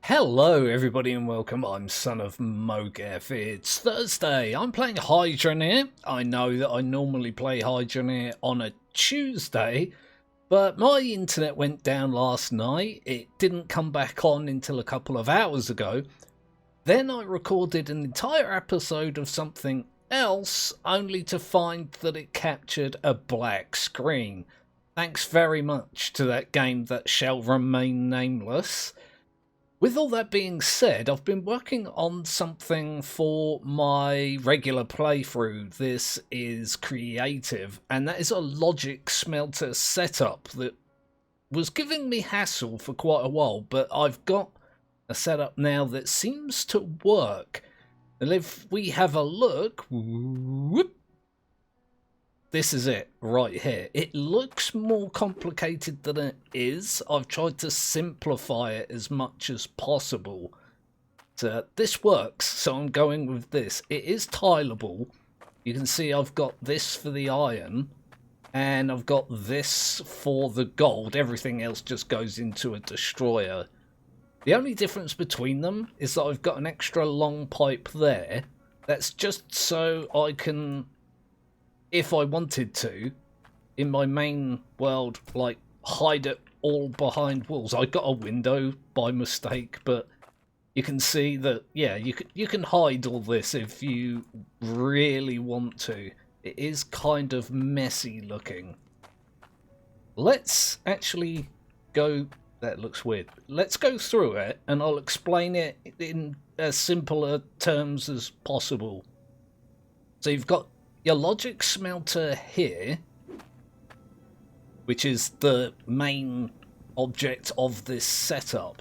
Hello everybody and welcome, I'm Son of Mowgef. It's Thursday, I'm playing Hydroneer. I know that I normally play Hydroneer on a Tuesday, but my internet went down last night. It didn't come back on until a couple of hours ago. Then I recorded an entire episode of something else, only to find that it captured a black screen. Thanks very much to that game that shall remain nameless. With all that being said, I've been working on something for my regular playthrough. This is creative, and that is a logic smelter setup that was giving me hassle for quite a while, but I've got a setup now that seems to work. And if we have a look, whoop, this is it right here. It looks more complicated than it is. I've tried to simplify it as much as possible. So this works, so I'm going with this. It is tileable. You can see I've got this for the iron, and I've got this for the gold. Everything else just goes into a destroyer. The only difference between them is that I've got an extra long pipe there. That's just so I can, if I wanted to, in my main world, like, hide it all behind walls. I got a window by mistake, but you can see that, yeah, you can hide all this if you really want to. It is kind of messy looking. Let's actually go... That looks weird. Let's go through it, and I'll explain it in as simpler terms as possible. So you've got your logic smelter here, which is the main object of this setup.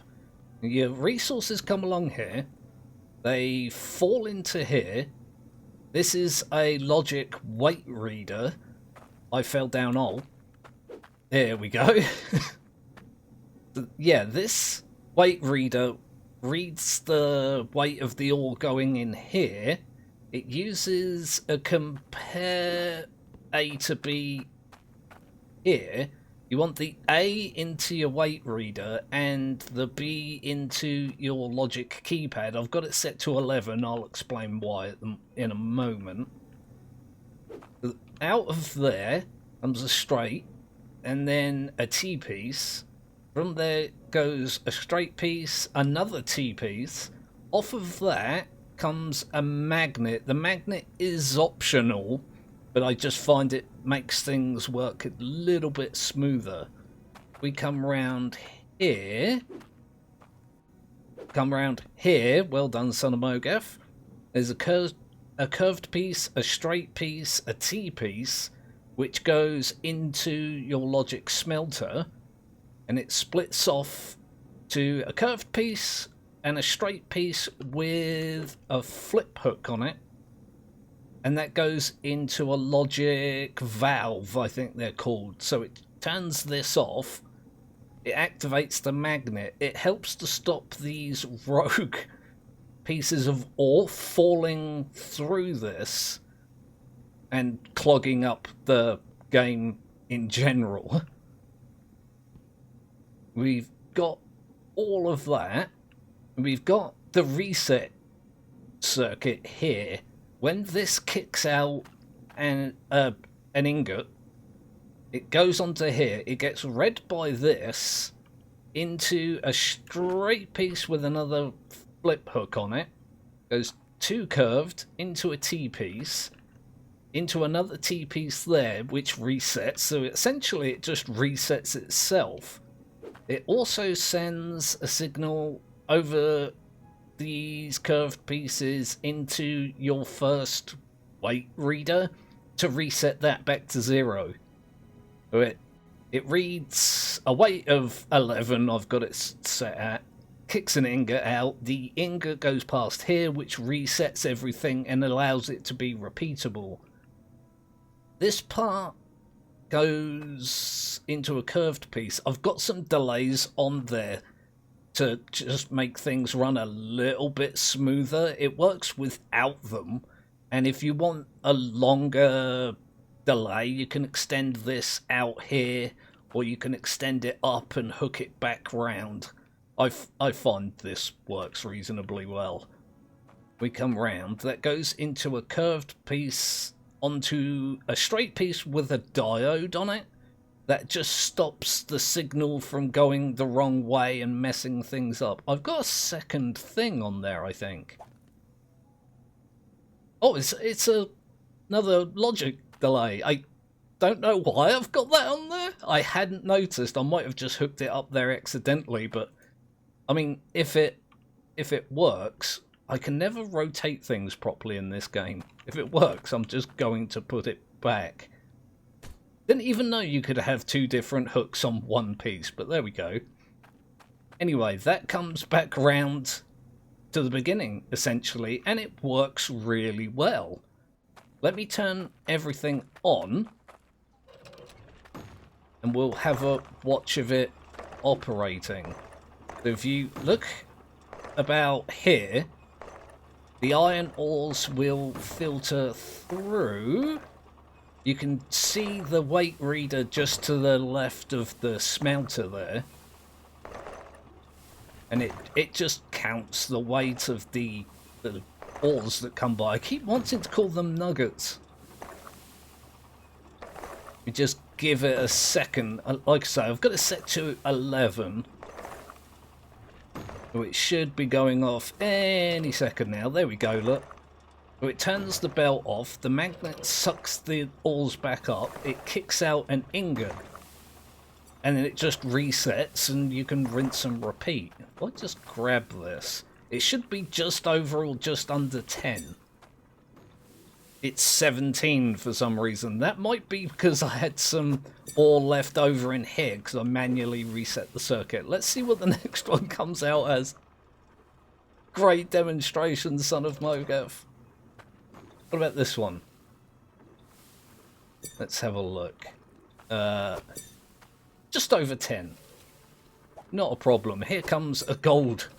Your resources come along here, they fall into here. This is a logic weight reader. I fell down all. There we go. Yeah, this weight reader reads the weight of the ore going in here. It uses a compare A to B here. You want the A into your weight reader and the B into your logic keypad. I've got it set to 11. I'll explain why in a moment. Out of there comes a straight and then a T-piece. From there goes a straight piece, another T-piece. Off of that comes a magnet. The magnet is optional, but I just find it makes things work a little bit smoother. We come round here. Well done, Son of Mowgef. There's a curved piece, a straight piece, a T-piece, which goes into your logic smelter, and it splits off to a curved piece and a straight piece with a flip hook on it, and that goes into a logic valve, I think they're called. So it turns this off, it activates the magnet, it helps to stop these rogue pieces of ore falling through this and clogging up the game in general. We've got all of that. We've got the reset circuit here. When this kicks out an ingot, it goes onto here. It gets read by this into a straight piece with another flip hook on it. Goes two curved into a T-piece, into another T-piece there, which resets. So essentially it just resets itself. It also sends a signal over these curved pieces into your first weight reader to reset that back to 0. It reads a weight of 11, I've got it set at, kicks an ingot out, the ingot goes past here, which resets everything and allows it to be repeatable. This part goes into a curved piece. I've got some delays on there to just make things run a little bit smoother. It works without them, and if you want a longer delay, you can extend this out here, or you can extend it up and hook it back round. I find this works reasonably well. We come round, that goes into a curved piece onto a straight piece with a diode on it. That just stops the signal from going the wrong way and messing things up. I've got a second thing on there, I think. Oh, it's another logic delay. I don't know why I've got that on there. I hadn't noticed. I might have just hooked it up there accidentally, but I mean, if it works, I can never rotate things properly in this game. If it works, I'm just going to put it back. Didn't even know you could have two different hooks on one piece, but there we go. Anyway, that comes back round to the beginning, essentially, and it works really well. Let me turn everything on, and we'll have a watch of it operating. So if you look about here, the iron ores will filter through. You can see the weight reader just to the left of the smelter there. And it just counts the weight of the ores that come by. I keep wanting to call them nuggets. We just give it a second. Like I say, I've got it set to 11. So it should be going off any second now. There we go, look. So it turns the belt off, the magnet sucks the ores back up, it kicks out an ingot, and then it just resets and you can rinse and repeat. If I just grab this, it should be just over or just under 10. It's 17 for some reason. That might be because I had some ore left over in here because I manually reset the circuit. Let's see what the next one comes out as. Great demonstration, son of Mowgef. What about this one? Let's have a look. Just over 10. Not a problem. Here comes a gold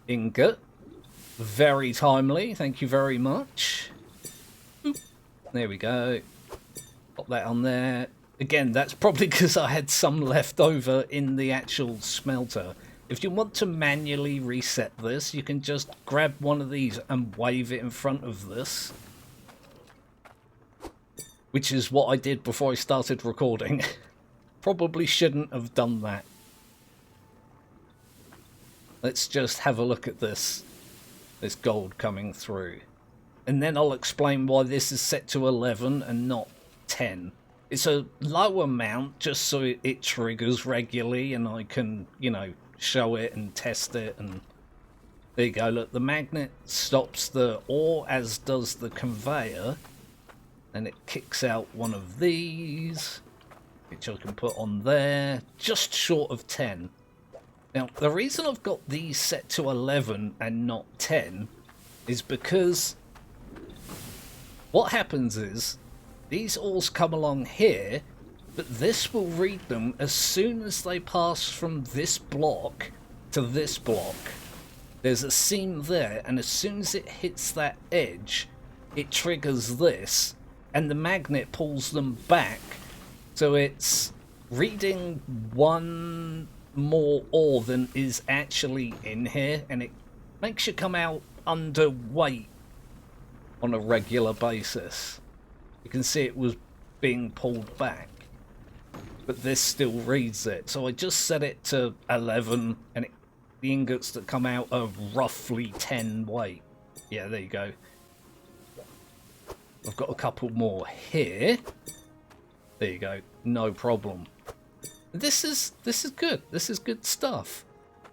ingot. Very timely. Thank you very much. Oop. There we go. Pop that on there. Again, that's probably because I had some left over in the actual smelter. If you want to manually reset this, you can just grab one of these and wave it in front of this. Which is what I did before I started recording. Probably shouldn't have done that. Let's just have a look at this gold coming through. And then I'll explain why this is set to 11 and not 10. It's a low amount just so it triggers regularly and I can, you know, show it and test it. And there you go, look, the magnet stops the ore as does the conveyor. And it kicks out one of these, which I can put on there, just short of 10. Now, the reason I've got these set to 11 and not 10 is because what happens is these ores come along here, but this will read them as soon as they pass from this block to this block. There's a seam there, and as soon as it hits that edge, it triggers this. And the magnet pulls them back, so it's reading one more ore than is actually in here, and it makes you come out underweight on a regular basis. You can see it was being pulled back, but this still reads it. So I just set it to 11, and the ingots that come out are roughly 10 weight. Yeah, there you go. I've got a couple more here. There you go, no problem. This is good. This is good stuff.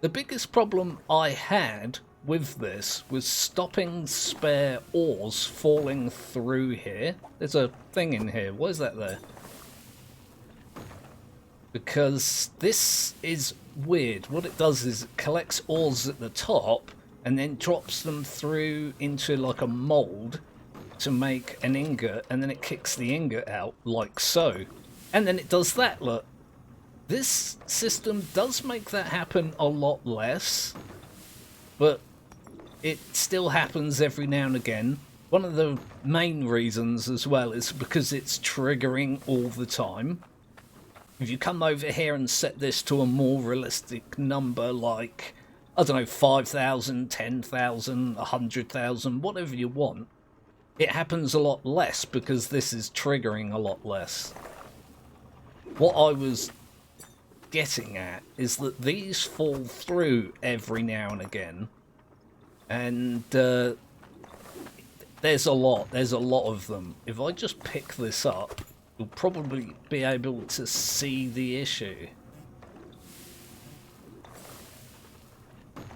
The biggest problem I had with this was stopping spare ores falling through here. There's a thing in here. What is that there? Because this is weird. What it does is it collects ores at the top and then drops them through into like a mold to make an ingot, and then it kicks the ingot out like so, and then it does that. Look, this system does make that happen a lot less, but it still happens every now and again. One of the main reasons as well is because it's triggering all the time. If If you come over here and set this to a more realistic number, like, I don't know, 5,000, 10,000, 100,000, whatever you want, it happens a lot less because this is triggering a lot less. What I was getting at is that these fall through every now and again, and there's a lot of them. If I just pick this up, you'll probably be able to see the issue.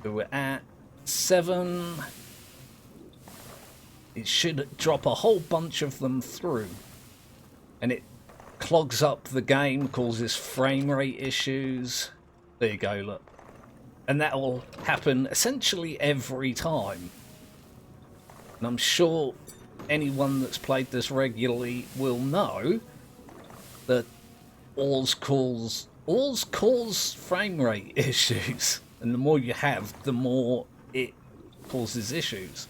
So we're at 7. It should drop a whole bunch of them through, and it clogs up the game, causes frame rate issues. There you go, look. And that will happen essentially every time. And I'm sure anyone that's played this regularly will know that alls cause frame rate issues. And the more you have, the more it causes issues.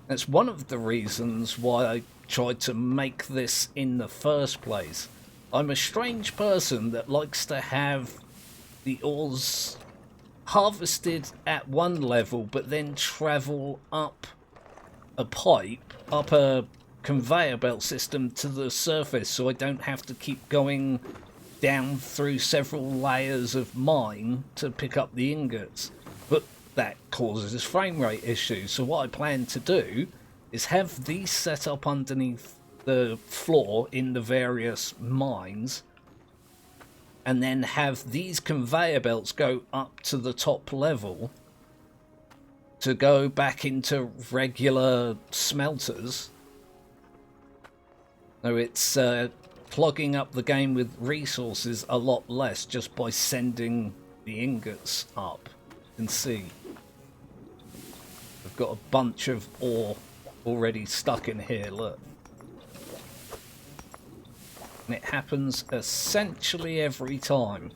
That's one of the reasons why I tried to make this in the first place. I'm a strange person that likes to have the ores harvested at one level but then travel up a pipe, up a conveyor belt system to the surface, so I don't have to keep going down through several layers of mine to pick up the ingots. But that causes frame rate issues, so what I plan to do is have these set up underneath the floor in the various mines, and then have these conveyor belts go up to the top level to go back into regular smelters. So it's clogging up the game with resources a lot less just by sending the ingots up. You can see I've got a bunch of ore already stuck in here, look. And it happens essentially every time.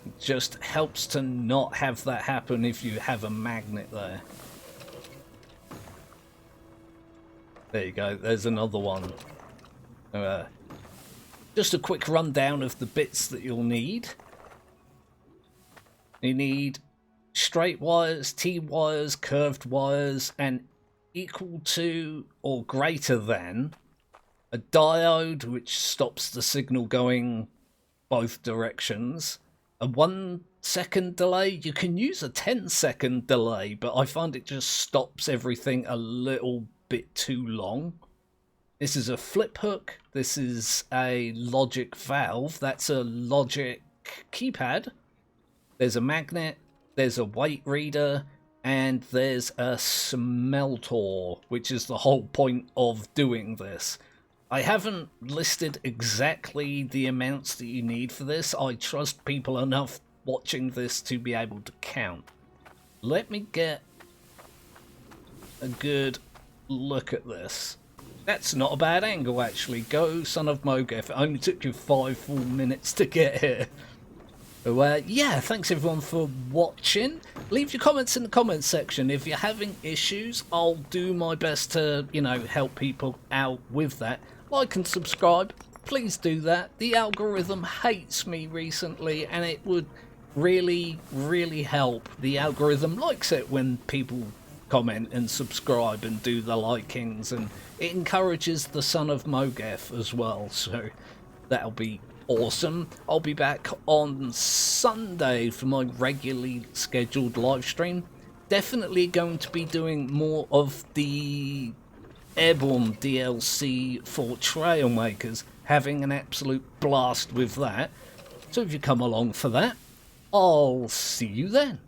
It just helps to not have that happen if you have a magnet there. There you go, there's another one. Just a quick rundown of the bits that you'll need. You need straight wires, T-wires, curved wires, and equal to or greater than a diode which stops the signal going both directions. A 1 second delay. You can use a 10-second delay, but I find it just stops everything a little bit too long. This is a flip hook. This is a logic valve. That's a logic keypad. There's a magnet. There's a weight reader. And there's a smelter, which is the whole point of doing this. I haven't listed exactly the amounts that you need for this. I trust people enough watching this to be able to count. Let me get a good look at this. That's not a bad angle, actually. Go, son of Mowgef. It only took you 5 full minutes to get here. So, yeah, thanks everyone for watching. Leave your comments in the comments section. If you're having issues, I'll do my best to, you know, help people out with that. Like and subscribe. Please do that. The algorithm hates me recently, and it would really, really help. The algorithm likes it when people comment and subscribe and do the likings, and it encourages the son of Mowgef as well, so that'll be awesome. I'll be back on Sunday for my regularly scheduled live stream. Definitely going to be doing more of the Airborne DLC for Trailmakers, having an absolute blast with that. So if you come along for that, I'll see you then.